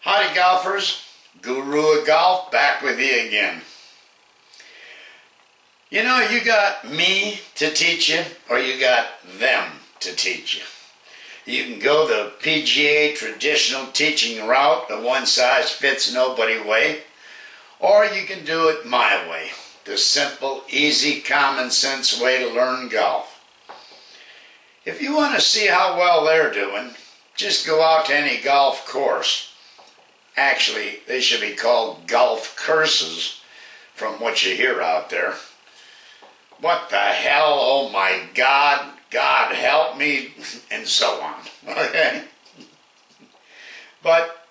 Howdy golfers, Guru of Golf back with you again. You know, you got me to teach you or you got them to teach you. You can go the PGA traditional teaching route, the one size fits nobody way, or you can do it my way, the simple, easy, common sense way to learn golf. If you want to see how well they're doing, just go out to any golf course. Actually, they should be called golf curses from what you hear out there. What the hell, oh my God, God help me, and so on, okay? But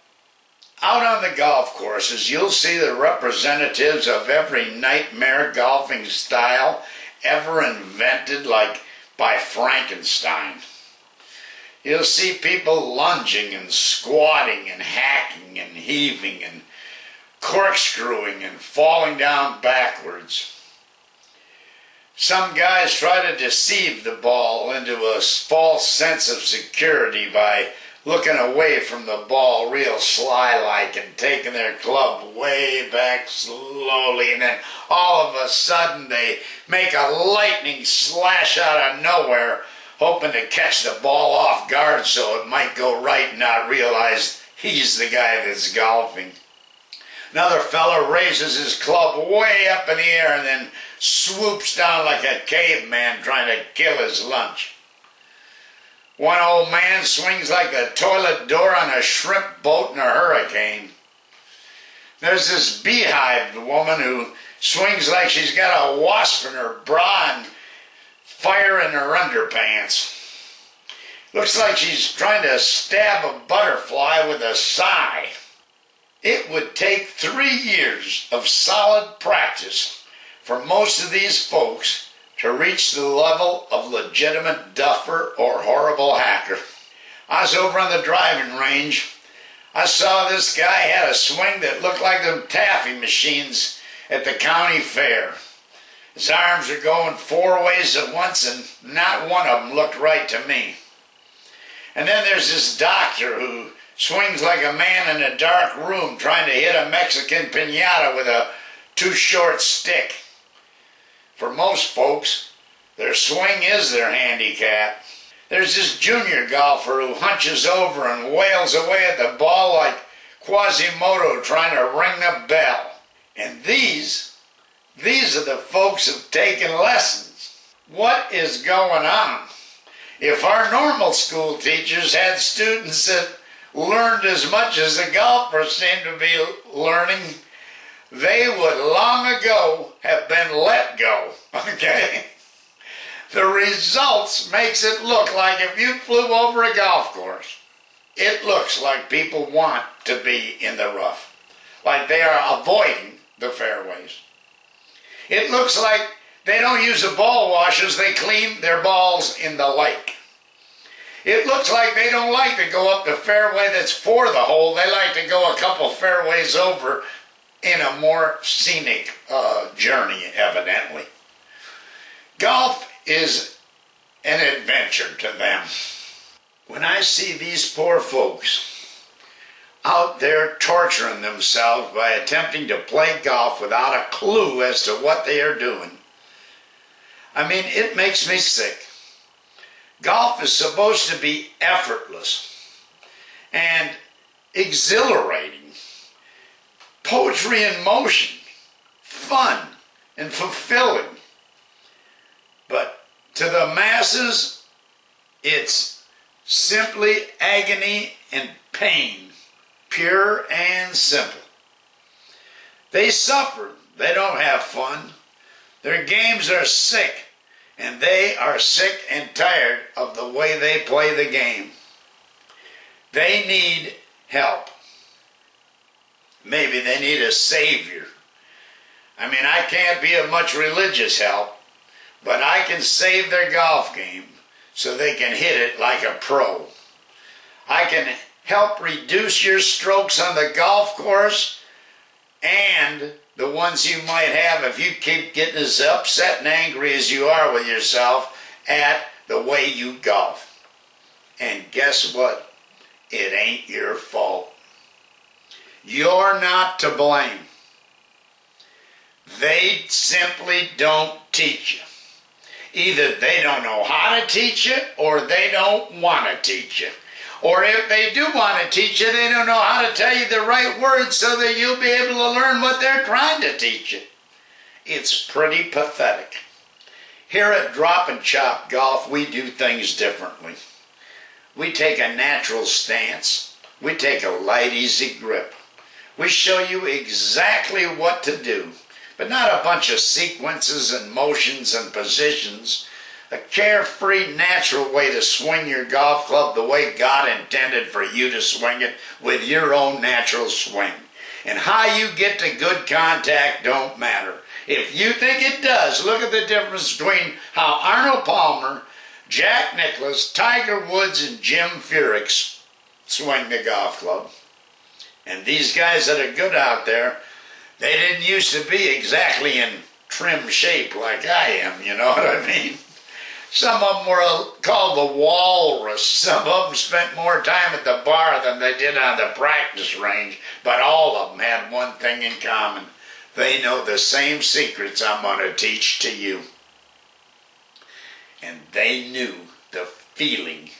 out on the golf courses, you'll see the representatives of every nightmare golfing style ever invented, like by Frankenstein. You'll see people lunging and squatting and hacking and heaving and corkscrewing and falling down backwards. Some guys try to deceive the ball into a false sense of security by looking away from the ball real sly-like and taking their club way back slowly, and then all of a sudden they make a lightning slash out of nowhere, hoping to catch the ball off guard so it might go right and not realize he's the guy that's golfing. Another fella raises his club way up in the air and then swoops down like a caveman trying to kill his lunch. One old man swings like the toilet door on a shrimp boat in a hurricane. There's this beehive woman who swings like she's got a wasp in her bra and fire in her underpants. Looks like she's trying to stab a butterfly with a sigh. It would take 3 years of solid practice for most of these folks to reach the level of legitimate duffer or horrible hacker. I was over on the driving range. I saw this guy had a swing that looked like them taffy machines at the county fair. His arms are going 4 ways at once, and not one of them looked right to me. And then there's this doctor who swings like a man in a dark room trying to hit a Mexican piñata with a too short stick. For most folks, their swing is their handicap. There's this junior golfer who hunches over and wails away at the ball like Quasimodo trying to ring the bell. And these are the folks who've taken lessons. What is going on? If our normal school teachers had students that learned as much as the golfers seem to be learning, they would long ago have been let go, okay? The results makes it look like if you flew over a golf course, it looks like people want to be in the rough, like they are avoiding the fairways. It looks like they don't use the ball washers, they clean their balls in the lake. It looks like they don't like to go up the fairway that's for the hole, they like to go a couple fairways over in a more scenic journey, evidently. Golf is an adventure to them. When I see these poor folks out there torturing themselves by attempting to play golf without a clue as to what they are doing, I mean, it makes me sick. Golf is supposed to be effortless and exhilarating, poetry in motion, fun and fulfilling. But to the masses, it's simply agony and pain, pure and simple. They suffer, they don't have fun. Their games are sick, and they are sick and tired of the way they play the game. They need help. Maybe they need a savior. I mean, I can't be of much religious help, but I can save their golf game so they can hit it like a pro. I can help reduce your strokes on the golf course and the ones you might have if you keep getting as upset and angry as you are with yourself at the way you golf. And guess what? It ain't your fault. You're not to blame. They simply don't teach you. Either they don't know how to teach you, or they don't want to teach you. Or if they do want to teach you, they don't know how to tell you the right words so that you'll be able to learn what they're trying to teach you. It's pretty pathetic. Here at Drop and Chop Golf, we do things differently. We take a natural stance. We take a light, easy grip. We show you exactly what to do, but not a bunch of sequences and motions and positions. A carefree, natural way to swing your golf club the way God intended for you to swing it, with your own natural swing. And how you get to good contact don't matter. If you think it does, look at the difference between how Arnold Palmer, Jack Nicklaus, Tiger Woods, and Jim Furyk swing the golf club. And these guys that are good out there, they didn't used to be exactly in trim shape like I am, you know what I mean? Some of them were called the walrus. Some of them spent more time at the bar than they did on the practice range, but all of them had one thing in common. They know the same secrets I'm going to teach to you. And they knew the feeling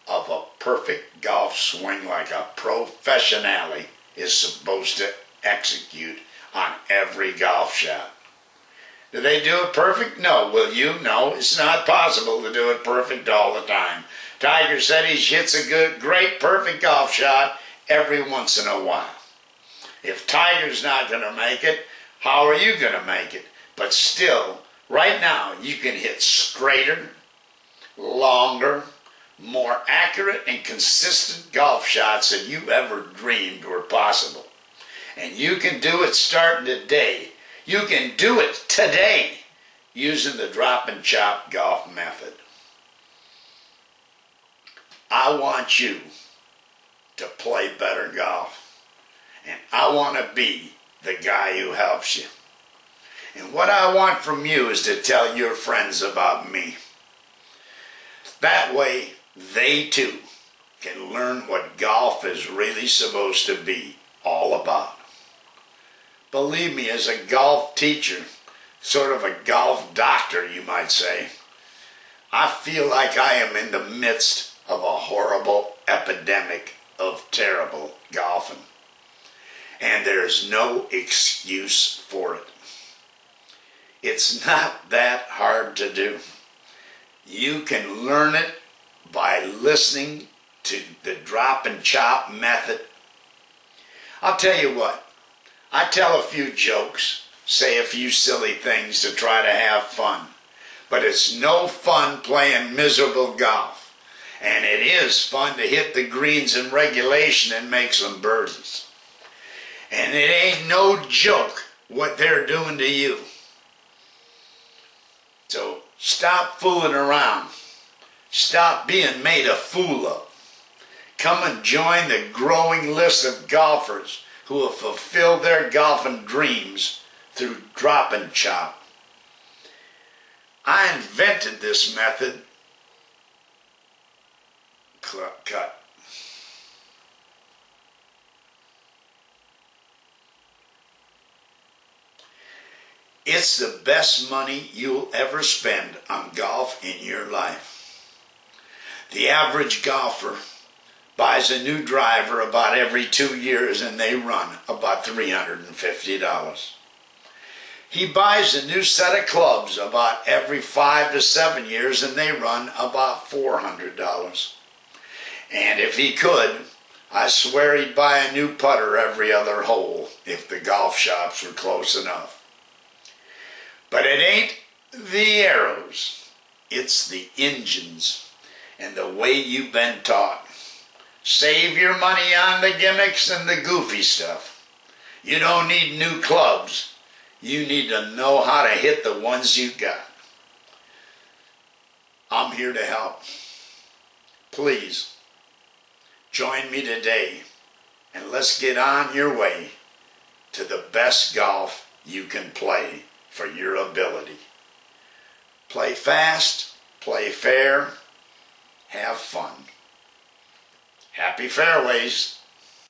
of a perfect golf swing like a professionale is supposed to execute on every golf shot. Do they do it perfect? No. Will you? No. It's not possible to do it perfect all the time. Tiger said he hits a great, perfect golf shot every once in a while. If Tiger's not going to make it, how are you going to make it? But still, right now, you can hit straighter, longer, more accurate and consistent golf shots than you ever dreamed were possible. And you can do it starting today. You can do it today using the Drop and Chop golf method. I want you to play better golf. And I want to be the guy who helps you. And what I want from you is to tell your friends about me. That way, they too can learn what golf is really supposed to be all about. Believe me, as a golf teacher, sort of a golf doctor, you might say, I feel like I am in the midst of a horrible epidemic of terrible golfing. And there's no excuse for it. It's not that hard to do. You can learn it by listening to the Drop and Chop method. I'll tell you what, I tell a few jokes, say a few silly things to try to have fun. But it's no fun playing miserable golf. And it is fun to hit the greens in regulation and make some birdies. And it ain't no joke what they're doing to you. So stop fooling around. Stop being made a fool of. Come and join the growing list of golfers who have fulfilled their golfing dreams through Drop and Chop. I invented this method. Cut. It's the best money you'll ever spend on golf in your life. The average golfer buys a new driver about every 2 years and they run about $350. He buys a new set of clubs about every 5 to 7 years and they run about $400. And if he could, I swear he'd buy a new putter every other hole if the golf shops were close enough. But it ain't the arrows, it's the engines and the way you've been taught. Save your money on the gimmicks and the goofy stuff. You don't need new clubs. You need to know how to hit the ones you got. I'm here to help. Please, join me today and let's get on your way to the best golf you can play for your ability. Play fast, play fair, have fun. Happy fairways.